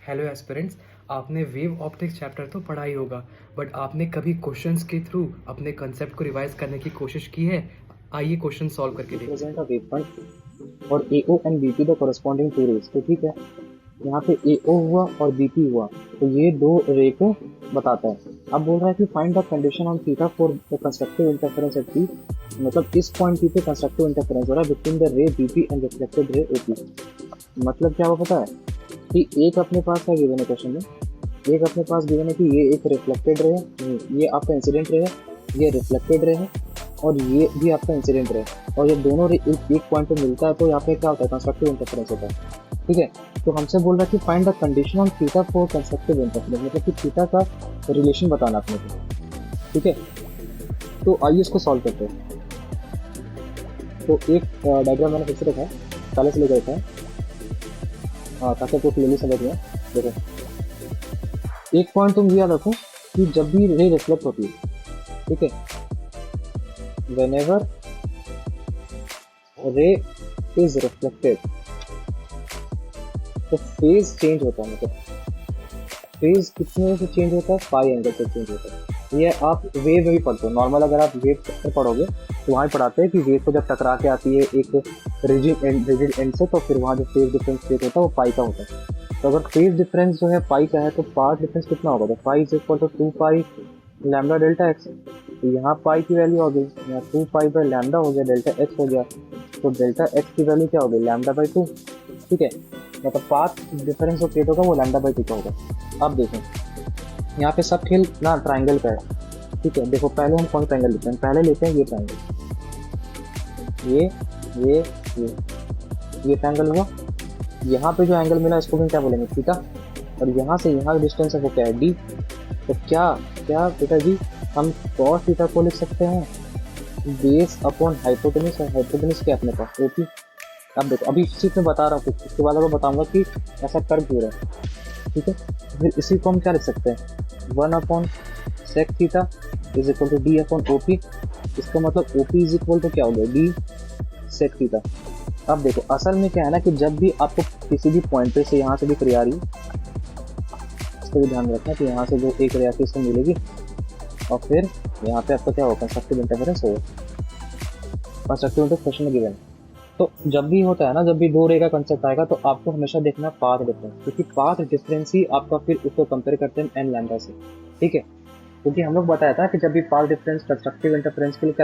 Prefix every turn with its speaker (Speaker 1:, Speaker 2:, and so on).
Speaker 1: Hello aspirants, आपने wave optics chapter तो पढ़ा ही होगा, बट आपने कभी क्वेश्चंस के थ्रू अपने कंसेप्ट को रिवाइज करने की कोशिश की है? आइए क्वेश्चन सॉल्व करके देखते हैं।
Speaker 2: represent a wavefront और AO and BP the corresponding two rays। तो ठीक है, यहाँ पे AO हुआ और BP हुआ, तो ये दो रे को बताता है। अब बोल रहा है कि find the condition on theta for the constructive interference at P, मतलब इस पॉइंट P पे कंस्ट्रक्टिव इंटरफेरेंस हो रहा है between the ray BP and reflected ray OP। मतलब क्या हुआ पता है कि एक अपने पास क्या गिवन है क्वेश्चन में, एक अपने पास गिवन है कि ये एक रिफ्लेक्टेड रे है, ये आपका इंसिडेंट रे है, ये रिफ्लेक्टेड रे है और ये भी आपका इंसिडेंट रे, और ये दोनों रे एक पॉइंट पे मिलता है, तो यहाँ पे क्या होता है, कंस्ट्रक्टिव इंटरफेरेंस होता है। ठीक है, तो हमसे बोल रहा है कि find the condition on theta for constructive interference, मतलब कि थीटा का रिलेशन बताना अपने को। ठीक है, तो आइए इसको सॉल्व करते हैं। तो एक डायग्राम मैंने फिर से रखा है, पहले से लेकर रखा है ताकि आपको क्लियरली समझ में। देखो, एक पॉइंट तुम याद रखो कि जब भी रे रिफ्लेक्ट होती है, ठीक है, whenever ray is reflected, तो फेज चेंज होता है, मतलब फेज कितने से चेंज होता है, पाई एंगल से चेंज होता है। ये आप वेव में भी पढ़ते हो, नॉर्मल अगर आप वेव में पढ़ोगे तो वहाँ पढ़ाते हैं कि वेव को जब टकरा के आती है एक रिजिड एंड से, तो फिर वहाँ जो फेज डिफरेंस क्रिएट होता है वो पाई का होता है। तो अगर फेज डिफरेंस जो है पाई का है, तो पाथ डिफरेंस कितना होगा, तो pi is equal to 2 pi lambda delta x. तो यहाँ पाई की वैल्यू हो गई, यहाँ 2 पाई बाई लैम्डा हो गया, डेल्टा एक्स हो गया, तो डेल्टा एक्स की वैल्यू क्या हो गई, लैम्डा बाई 2। ठीक है, मतलब पाथ डिफरेंस जो क्रिएट होगा वो लैम्डा बाई 2 का होगा। अब देखें, यहाँ पे सब खेल ना ट्राइंगल का है। ठीक है, देखो पहले हम कौन ट्राइंगल लेते हैं, पहले लेते हैं ये ट्राइंगल, ये ये ट्राइंगल हुआ। यहाँ पे जो एंगल मिला इसको भी क्या बोलेंगे, थीटा, और यहाँ से यहाँ डिस्टेंस है वो क्या है, डी। तो क्या क्या बेटा जी, हम cos थीटा को लिख सकते हैं बेस अपॉन हाइपोटेनस, और हाइपोटेनस क्या अपने पास ओपी। अब देखो, अभी सिर्फ मैं बता रहा हूँ, उसके बाद आपको बताऊंगा कि ऐसा कर क्यों रहा है। ठीक है, फिर इसी को हम क्या लिख सकते हैं, 1 upon sec theta is equal to D upon OP. इसका मतलब ओपी इज इक्वल टू क्या हो गया, डी सेक थीटा। अब देखो, असल में क्या है ना कि जब भी आपको किसी भी पॉइंट पे से यहाँ से भी रे आ रही है, इसको भी ध्यान रखना कि यहाँ से जो एक रे आती है इसको मिलेगी, और फिर यहाँ पे आपका क्या होगा, कंस्ट्रक्टिव इंटरफेरेंस होगा। कंस्ट्रक्टिव इंटरफेरेंस क्वेश्चन में गिवन। तो जब भी होता है ना, जब भी दो रे का कंसेप्ट आएगा, तो आपको हमेशा देखना पाथ डिफरेंस, क्योंकि पाथ डिफरेंस ही आपका फिर उसको कंपेयर करते हैं एन लैम्डा से। ठीक है, क्योंकि हम लोग बताया था कि जब भी पाथ डिफरेंस कंस्ट्रक्टिव इंटरफेरेंस के लिए